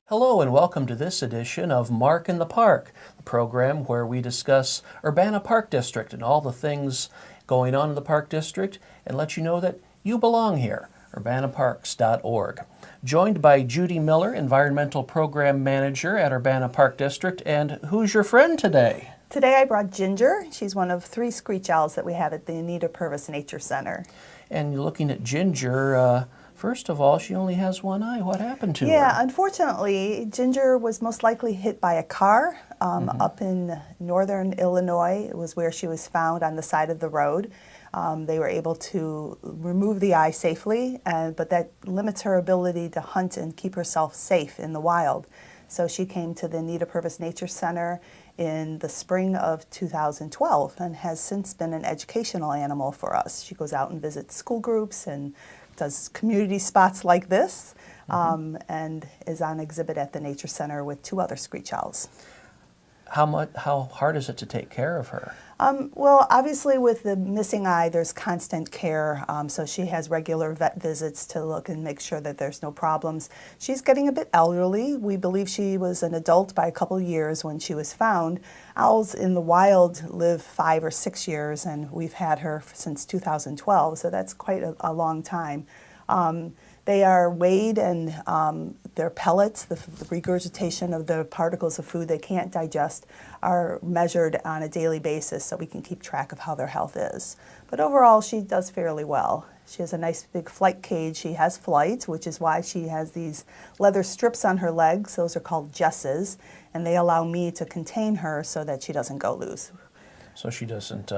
Hello and welcome to this edition of Mark in the Park, the program where we discuss Urbana Park District and all the things going on in the Park District and let you know that you belong here, urbanaparks.org. Joined by Judy Miller, Environmental Program Manager at Urbana Park District, and who's your friend today? Today I brought Ginger. She's one of 3 screech owls that we have at the Anita Purves Nature Center. And you're looking at Ginger, first of all, she only has one eye. What happened to her? Yeah, unfortunately, Ginger was most likely hit by a car up in northern Illinois. It was where she was found on the side of the road. They were able to remove the eye safely, but that limits her ability to hunt and keep herself safe in the wild. So she came to the Anita Purves Nature Center in the spring of 2012 and has since been an educational animal for us. She goes out and visits school groups and does community spots like this, and is on exhibit at the Nature Center with 2 other screech owls. How hard is it to take care of her? Well, obviously with the missing eye, there's constant care, so she has regular vet visits to look and make sure that there's no problems. She's getting a bit elderly. We believe she was an adult by a couple years when she was found. Owls in the wild live 5 or 6 years, and we've had her since 2012, so that's quite a long time. They are weighed, and their pellets, the regurgitation of the particles of food they can't digest, are measured on a daily basis so we can keep track of how their health is. But overall, she does fairly well. She has a nice big flight cage. She has flight, which is why she has these leather strips on her legs. Those are called jesses, and they allow me to contain her so that she doesn't go loose. So she doesn't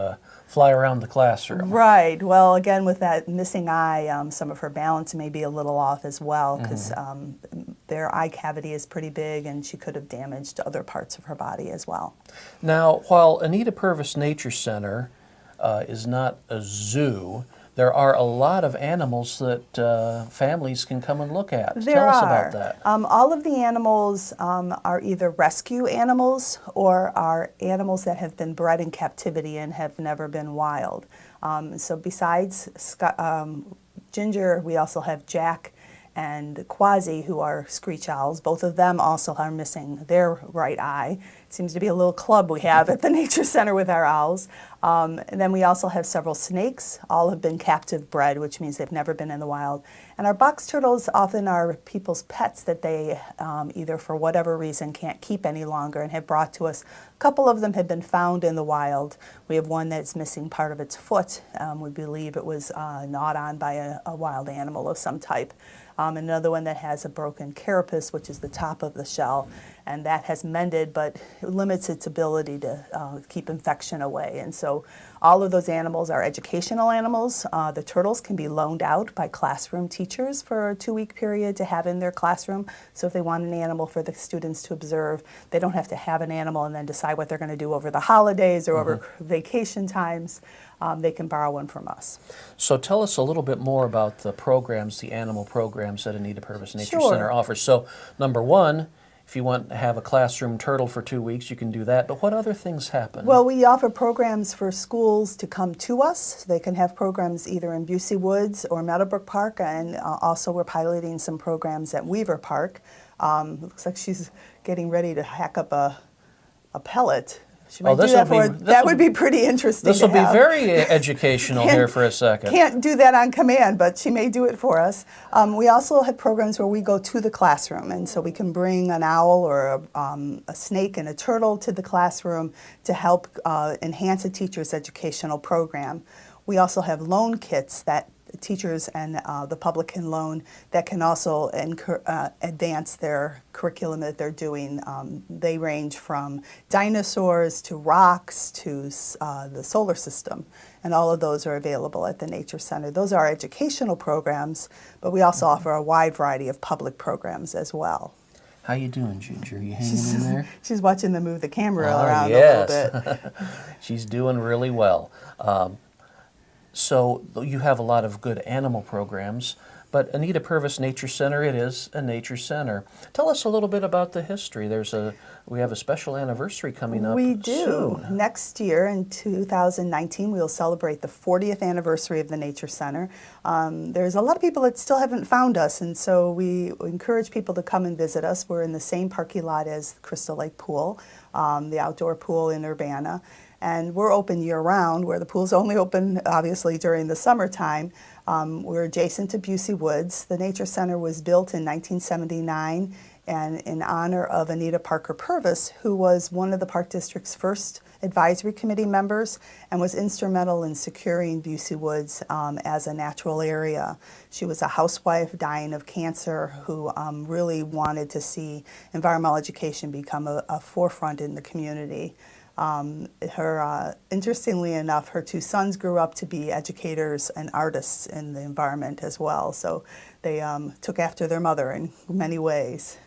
fly around the classroom. Right. Well, again, with that missing eye, some of her balance may be a little off as well because their eye cavity is pretty big and she could have damaged other parts of her body as well. Now, while Anita Purves Nature Center is not a zoo, there are a lot of animals that families can come and look at. Tell us about that. All of the animals are either rescue animals or are animals that have been bred in captivity and have never been wild. So besides Ginger, we also have Jack and Quasi, who are screech owls. Both of them also are missing their right eye. It seems to be a little club we have at the Nature Center with our owls. And then we also have several snakes. All have been captive bred, which means they've never been in the wild. And our box turtles often are people's pets that they either for whatever reason can't keep any longer and have brought to us. A couple of them have been found in the wild. We have one that's missing part of its foot. We believe it was gnawed on by a wild animal of some type. Another one that has a broken carapace, which is the top of the shell, and that has mended, but it limits its ability to keep infection away. And so all of those animals are educational animals. The turtles can be loaned out by classroom teachers for a 2-week period to have in their classroom. So if they want an animal for the students to observe, they don't have to have an animal and then decide what they're going to do over the holidays or over vacation times. They can borrow one from us. So tell us a little bit more about the programs, the animal programs that Anita Purves Nature Sure. Center offers. So number one, if you want to have a classroom turtle for 2 weeks, you can do that. But what other things happen? Well, we offer programs for schools to come to us. They can have programs either in Busey Woods or Meadowbrook Park, and also we're piloting some programs at Weaver Park. Looks like she's getting ready to hack up a pellet. She might do that for us. That would be pretty interesting. This will be very educational here for a second. Can't do that on command, but she may do it for us. We also have programs where we go to the classroom, and so we can bring an owl or a snake and a turtle to the classroom to help enhance a teacher's educational program. We also have loan kits that teachers and the public can loan that can also advance their curriculum that they're doing. They range from dinosaurs to rocks to the solar system, and all of those are available at the Nature Center. Those are educational programs, but we also offer a wide variety of public programs as well. How you doing, Ginger? You hanging in there? She's watching them move the camera around a little bit. She's doing really well. So you have a lot of good animal programs, But Anita Purves Nature Center, it is a nature center. Tell us a little bit about the history. We have a special anniversary coming up We do. soon. Next year, in 2019, we'll celebrate the 40th anniversary of the Nature Center. There's a lot of people that still haven't found us, and so we encourage people to come and visit us. We're in the same parking lot as the Crystal Lake Pool, the outdoor pool in Urbana. And we're open year-round, where the pool's only open, obviously, during the summertime. We're adjacent to Busey Woods. The Nature Center was built in 1979 and in honor of Anita Parker Purves, who was one of the Park District's first advisory committee members and was instrumental in securing Busey Woods as a natural area. She was a housewife dying of cancer who really wanted to see environmental education become a forefront in the community. Interestingly enough, her two sons grew up to be educators and artists in the environment as well. So they took after their mother in many ways.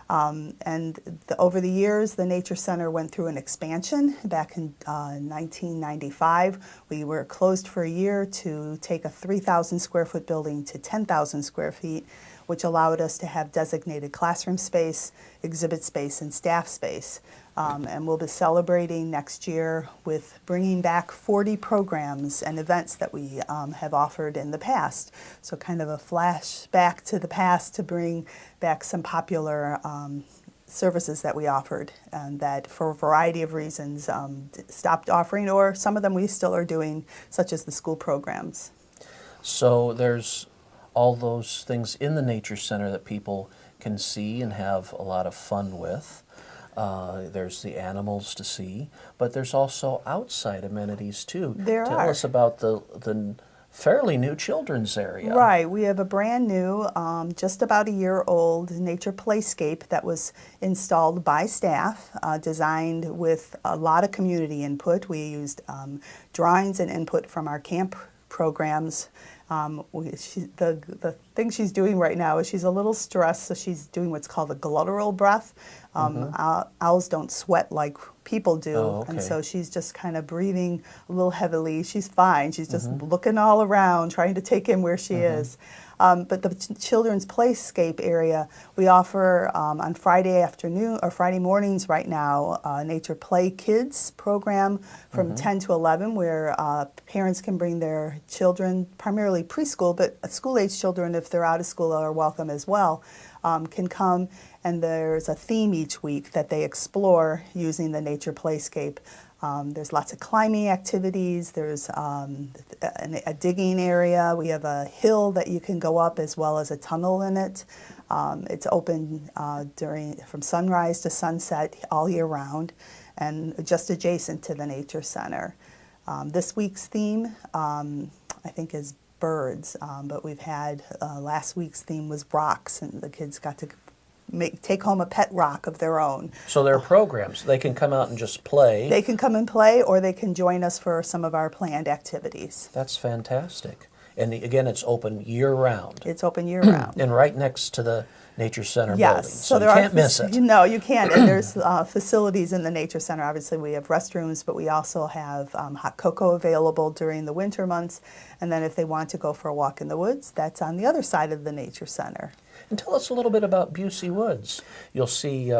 Over the years, the Nature Center went through an expansion. Back in 1995, we were closed for a year to take a 3,000 square foot building to 10,000 square feet, which allowed us to have designated classroom space, exhibit space, and staff space. And we'll be celebrating next year with bringing back 40 programs and events that we have offered in the past. So kind of a flashback to the past to bring back some popular services that we offered and that for a variety of reasons stopped offering, or some of them we still are doing, such as the school programs. So there's all those things in the Nature Center that people can see and have a lot of fun with. There's the animals to see, but there's also outside amenities too. There Tell are. us about the fairly new children's area. Right, we have a brand new, just about a year old nature playscape that was installed by staff, designed with a lot of community input. We used drawings and input from our camp programs. The thing she's doing right now is she's a little stressed, so she's doing what's called a guttural breath. Owls don't sweat like people do, and so she's just kind of breathing a little heavily. She's fine. She's just looking all around, trying to take in where she is. But the children's playscape area, we offer on Friday afternoon or Friday mornings right now, Nature Play Kids program from 10 to 11, where parents can bring their children, primarily preschool, but school-age children, if they're out of school, are welcome as well, can come. And there's a theme each week that they explore using the Nature Playscape. There's lots of climbing activities. There's a digging area. We have a hill that you can go up as well as a tunnel in it. It's open from sunrise to sunset all year round and just adjacent to the Nature Center. This week's theme, I think, is birds, but we've had last week's theme was rocks, and the kids got to take home a pet rock of their own. So there are programs. They can come out and just play. They can come and play, or they can join us for some of our planned activities. That's fantastic. And again, it's open year-round. It's open year-round. And right next to the Nature Center Yes, building. So you there can't miss it. No, you can't. And there's facilities in the Nature Center. Obviously, we have restrooms, but we also have hot cocoa available during the winter months. And then if they want to go for a walk in the woods, that's on the other side of the Nature Center. And tell us a little bit about Busey Woods. You'll see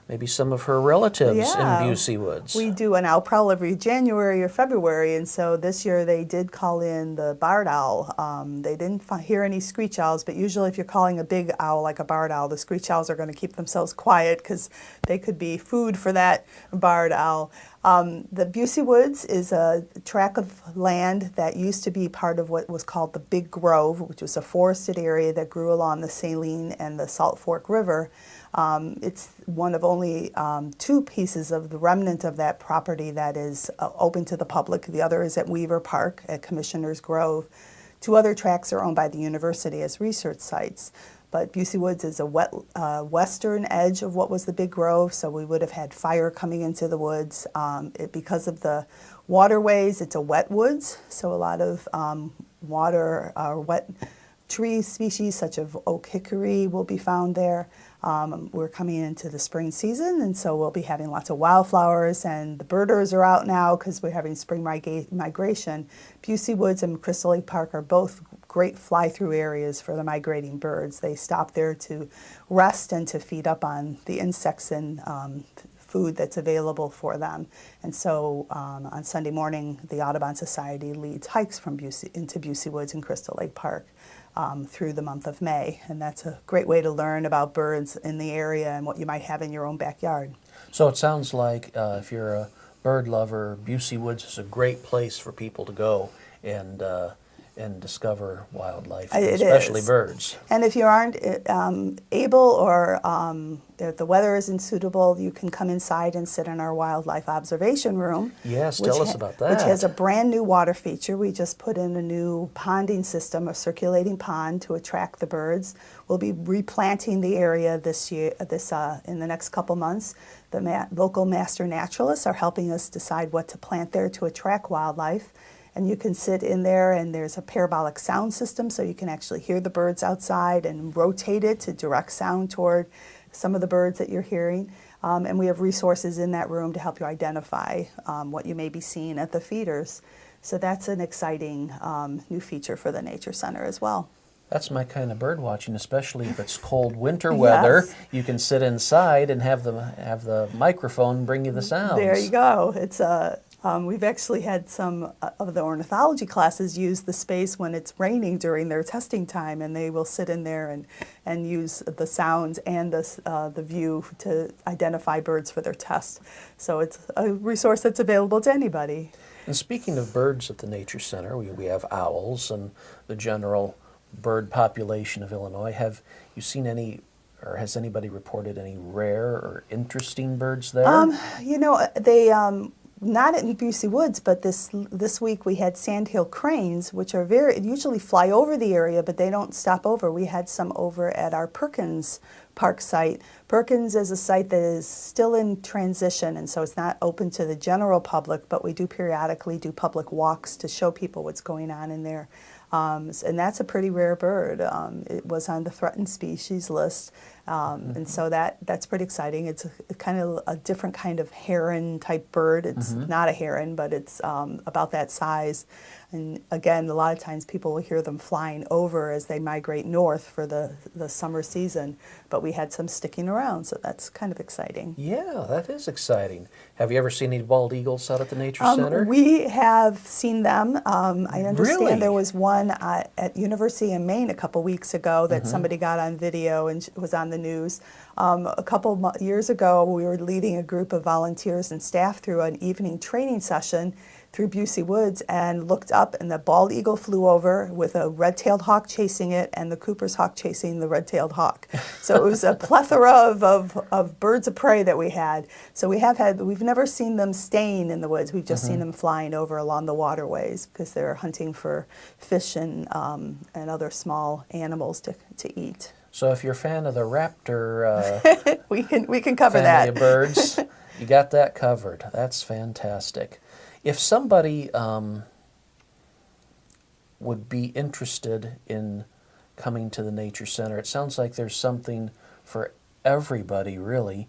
maybe some of her relatives in Busey Woods. We do an owl prowl every January or February, and so this year they did call in the barred owl. They didn't hear any screech owls, but usually if you're calling a big owl like a barred owl, the screech owls are going to keep themselves quiet because they could be food for that barred owl. The Busey Woods is a tract of land that used to be part of what was called the Big Grove, which was a forested area that grew along the Saline and the Salt Fork River. It's one of only two pieces of the remnant of that property that is open to the public. The other is at Weaver Park at Commissioner's Grove. Two other tracts are owned by the university as research sites. But Busey Woods is a western edge of what was the Big Grove, so we would have had fire coming into the woods. Because of the waterways, it's a wet woods, so a lot of wet tree species such as oak hickory will be found there. We're coming into the spring season, and so we'll be having lots of wildflowers, and the birders are out now because we're having spring migration. Busey Woods and Crystal Lake Park are both great fly-through areas for the migrating birds. They stop there to rest and to feed up on the insects and food that's available for them. And so on Sunday morning, the Audubon Society leads hikes from into Busey Woods and Crystal Lake Park through the month of May. And that's a great way to learn about birds in the area and what you might have in your own backyard. So it sounds like if you're a bird lover, Busey Woods is a great place for people to go and discover wildlife, especially birds. And if you aren't able or if the weather isn't suitable, you can come inside and sit in our wildlife observation room. Yes, tell us about that. Which has a brand new water feature. We just put in a new ponding system, a circulating pond to attract the birds. We'll be replanting the area this year, in the next couple months. The local master naturalists are helping us decide what to plant there to attract wildlife. And you can sit in there, and there's a parabolic sound system, so you can actually hear the birds outside and rotate it to direct sound toward some of the birds that you're hearing. And we have resources in that room to help you identify what you may be seeing at the feeders. So that's an exciting new feature for the Nature Center as well. That's my kind of bird watching, especially if it's cold winter weather. Yes. You can sit inside and have the microphone bring you the sounds. There you go. It's we've actually had some of the ornithology classes use the space when it's raining during their testing time, and they will sit in there and use the sounds and the view to identify birds for their test. So it's a resource that's available to anybody. And speaking of birds at the Nature Center, we have owls and the general bird population of Illinois. Have you seen any, or has anybody reported any rare or interesting birds there? You know, they not in Busey Woods, but this week we had sandhill cranes, which are usually fly over the area, but they don't stop over. We had some over at our Perkins Park site. Perkins is a site that is still in transition, and so it's not open to the general public, but we do periodically do public walks to show people what's going on in there. And that's a pretty rare bird. It was on the threatened species list, and so that's pretty exciting. It's a kind of a different kind of heron type bird. It's not a heron, but it's about that size. And again, a lot of times people will hear them flying over as they migrate north for the summer season, but we had some sticking around, so that's kind of exciting. Yeah, that is exciting. Have you ever seen any bald eagles out at the Nature Center? We have seen them. I understand Really? There was one at University of Maine a couple weeks ago that somebody got on video and was on the news. A couple years ago, we were leading a group of volunteers and staff through an evening training session through Busey Woods and looked up, and the bald eagle flew over with a red-tailed hawk chasing it and the Cooper's hawk chasing the red-tailed hawk. So it was a plethora of birds of prey that we had. So we've never seen them staying in the woods. We've just seen them flying over along the waterways because they're hunting for fish and other small animals to eat. So if you're a fan of the raptor we can cover family that. of birds, you got that covered. That's fantastic. If somebody would be interested in coming to the Nature Center, it sounds like there's something for everybody, really.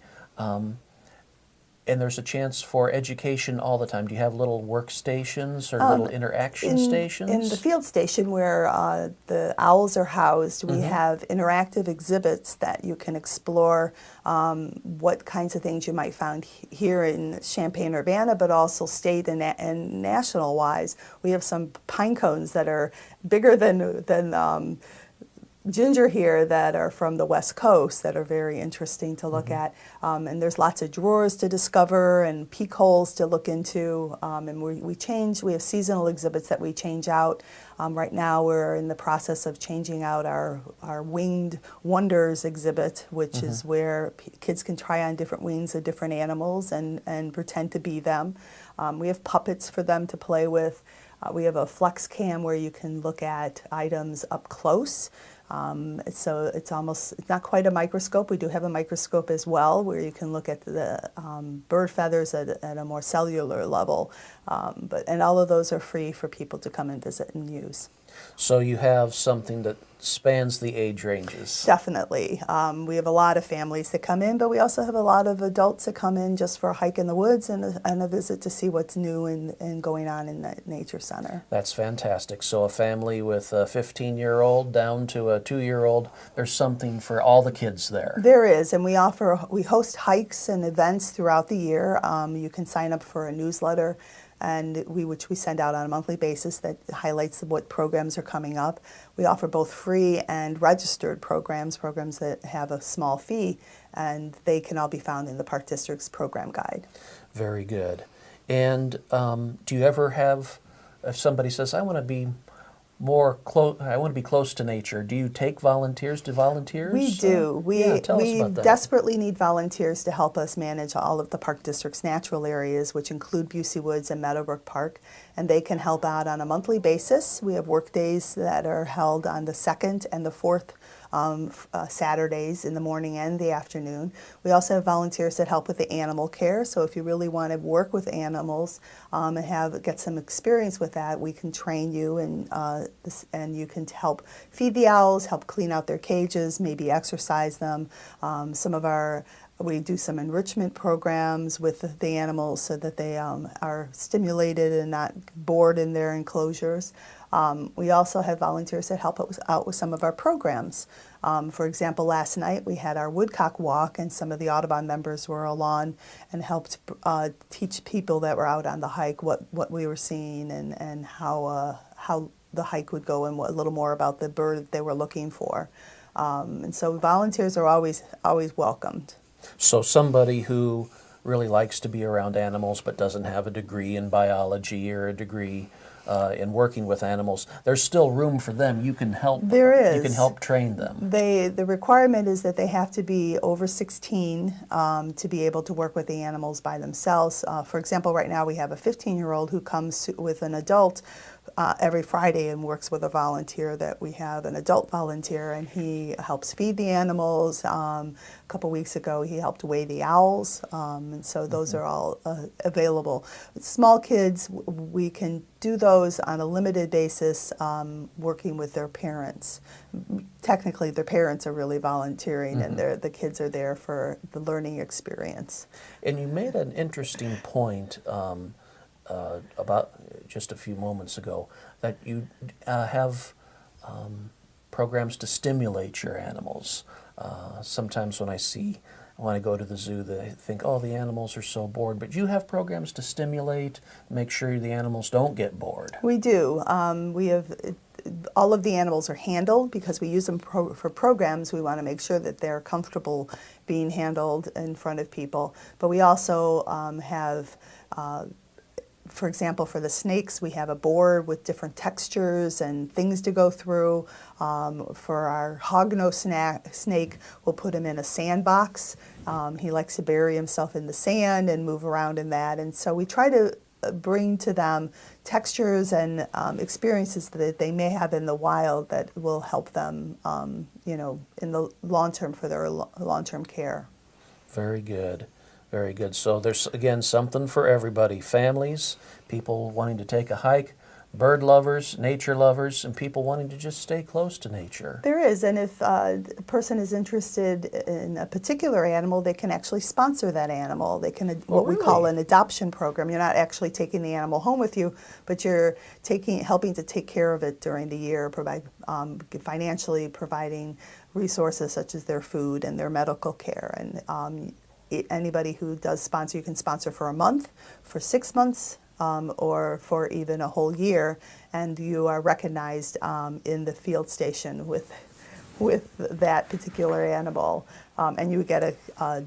And there's a chance for education all the time. Do you have little workstations or little interaction stations? In the field station where the owls are housed, we have interactive exhibits that you can explore what kinds of things you might find here in Champaign-Urbana, but also state and national-wise. We have some pine cones that are bigger than ginger here that are from the West Coast that are very interesting to look at. And there's lots of drawers to discover and peek holes to look into. And we have seasonal exhibits that we change out. Right now we're in the process of changing out our Winged Wonders exhibit, which is where kids can try on different wings of different animals and pretend to be them. We have puppets for them to play with. We have a flex cam where you can look at items up close. So it's not quite a microscope. We do have a microscope as well where you can look at the bird feathers at a more cellular level. And all of those are free for people to come and visit and use. So you have something that spans the age ranges. Definitely. We have a lot of families that come in, but we also have a lot of adults that come in just for a hike in the woods and a visit to see what's new and going on in the nature center. That's fantastic. So a family with a 15-year-old down to a 2-year-old, there's something for all the kids there. There is, and we host hikes and events throughout the year. You can sign up for a newsletter, which we send out on a monthly basis that highlights what programs are coming up. We offer both free and registered programs that have a small fee, and they can all be found in the Park District's program guide. Very good. And do you ever have, if somebody says, I want to be I want to be close to nature, do you take volunteers? Do volunteers? We do. Tell us about that. Desperately need volunteers to help us manage all of the Park District's natural areas, which include Busey Woods and Meadowbrook Park, and they can help out on a monthly basis. We have work days that are held on the second and the fourth Saturdays in the morning and the afternoon. We also have volunteers that help with the animal care. So if you really want to work with animals and get some experience with that, we can train you and you can help feed the owls, help clean out their cages, maybe exercise them. We do some enrichment programs with the animals so that they are stimulated and not bored in their enclosures. We also have volunteers that help us out with some of our programs. For example, last night we had our woodcock walk, and some of the Audubon members were along and helped teach people that were out on the hike what we were seeing and how the hike would go and a little more about the bird that they were looking for. And so volunteers are always welcomed. So somebody who really likes to be around animals but doesn't have a degree in biology or a degree in working with animals, there's still room for them. You can help. There is. You can help train them. The requirement is that they have to be over 16 to be able to work with the animals by themselves. For example, right now we have a 15-year-old who comes with an adult every Friday and works with a volunteer that we have, an adult volunteer, and he helps feed the animals. A couple weeks ago he helped weigh the owls, and so those are all available. Small kids, we can do those on a limited basis, working with their parents. Technically their parents are really volunteering, and the kids are there for the learning experience. And you made an interesting point about just a few moments ago, that you have programs to stimulate your animals. Sometimes when I go to the zoo, they think, oh, the animals are so bored. But you have programs to stimulate, make sure the animals don't get bored. We do. We have all of the animals are handled because we use them for programs. We want to make sure that they're comfortable being handled in front of people. But we also have for example, for the snakes, we have a board with different textures and things to go through. For our hognose snake, we'll put him in a sandbox. He likes to bury himself in the sand and move around in that. And so we try to bring to them textures and experiences that they may have in the wild that will help them, in the long term for their long-term care. Very good. Very good. So there's, again, something for everybody. Families, people wanting to take a hike, bird lovers, nature lovers, and people wanting to just stay close to nature. There is, and if a person is interested in a particular animal, they can actually sponsor that animal. They can, we call an adoption program. You're not actually taking the animal home with you, but you're helping to take care of it during the year, financially providing resources such as their food and their medical care. And anybody who does sponsor, you can sponsor for a month, for 6 months, or for even a whole year, and you are recognized in the field station with that particular animal, and you get a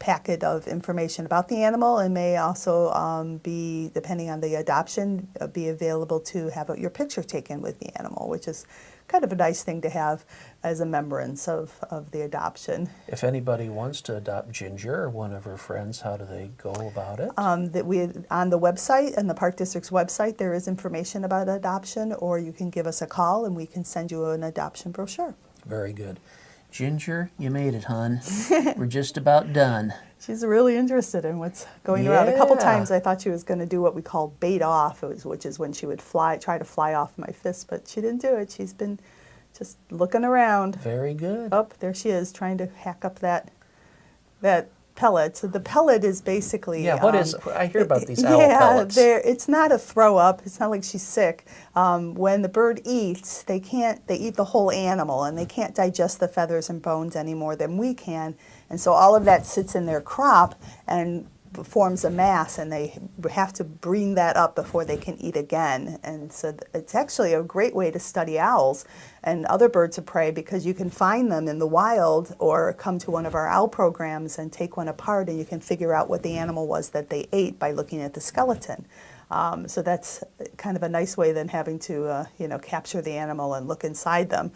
packet of information about the animal, and may also be, depending on the adoption, be available to have your picture taken with the animal, which is kind of a nice thing to have as a remembrance of the adoption. If anybody wants to adopt Ginger or one of her friends, how do they go about it? On the website, and the Park District's website, there is information about adoption, or you can give us a call and we can send you an adoption brochure. Very good. Ginger, you made it, hon. We're just about done. She's really interested in what's going around. A couple Yeah. times I thought she was going to do what we call bait off, which is when she would try to fly off my fist, but she didn't do it. She's been just looking around. Very good. Oh, there she is, trying to hack up that pellet. So the pellet is basically Yeah, I hear about these owl yeah, pellets. it's not a throw up. It's not like she's sick. When the bird eats, they eat the whole animal, and they can't digest the feathers and bones any more than we can. And so all of that sits in their crop and forms a mass, and they have to bring that up before they can eat again. And so it's actually a great way to study owls and other birds of prey, because you can find them in the wild or come to one of our owl programs and take one apart, and you can figure out what the animal was that they ate by looking at the skeleton. So that's kind of a nice way than having to, capture the animal and look inside them.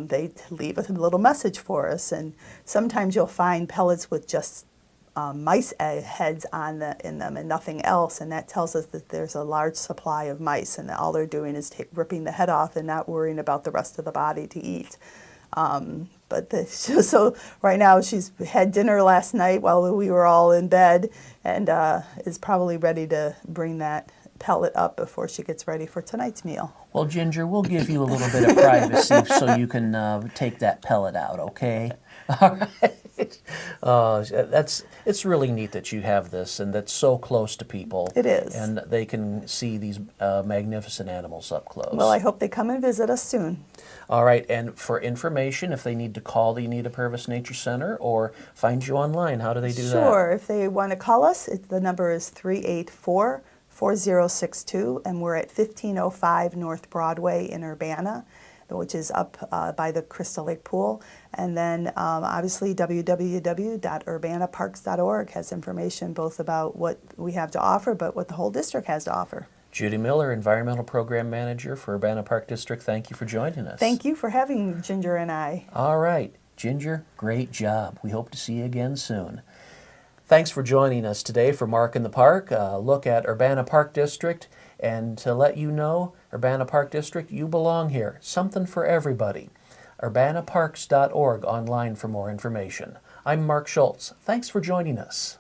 They leave a little message for us, and sometimes you'll find pellets with just mice heads in them and nothing else, and that tells us that there's a large supply of mice, and that all they're doing is ripping the head off and not worrying about the rest of the body to eat. So right now she's had dinner last night while we were all in bed, and is probably ready to bring that pellet up before she gets ready for tonight's meal. Well, Ginger, we'll give you a little bit of privacy so you can take that pellet out, okay? All right. It's really neat that you have this, and that's so close to people. It is. And they can see these magnificent animals up close. Well, I hope they come and visit us soon. All right, and for information, if they need to call the Anita Purves Nature Center or find you online, how do they do that? Sure. If they want to call us, the number is 384-4062, and we're at 1505 North Broadway in Urbana, which is up by the Crystal Lake Pool. And then obviously www.urbanaparks.org has information both about what we have to offer, but what the whole district has to offer. Judy Miller, Environmental Program Manager for Urbana Park District, thank you for joining us. Thank you for having Ginger and I. All right, Ginger, great job. We hope to see you again soon. Thanks for joining us today for Mark in the Park, a look at Urbana Park District. And to let you know, Urbana Park District, you belong here. Something for everybody. urbanaparks.org online for more information. I'm Mark Schultz. Thanks for joining us.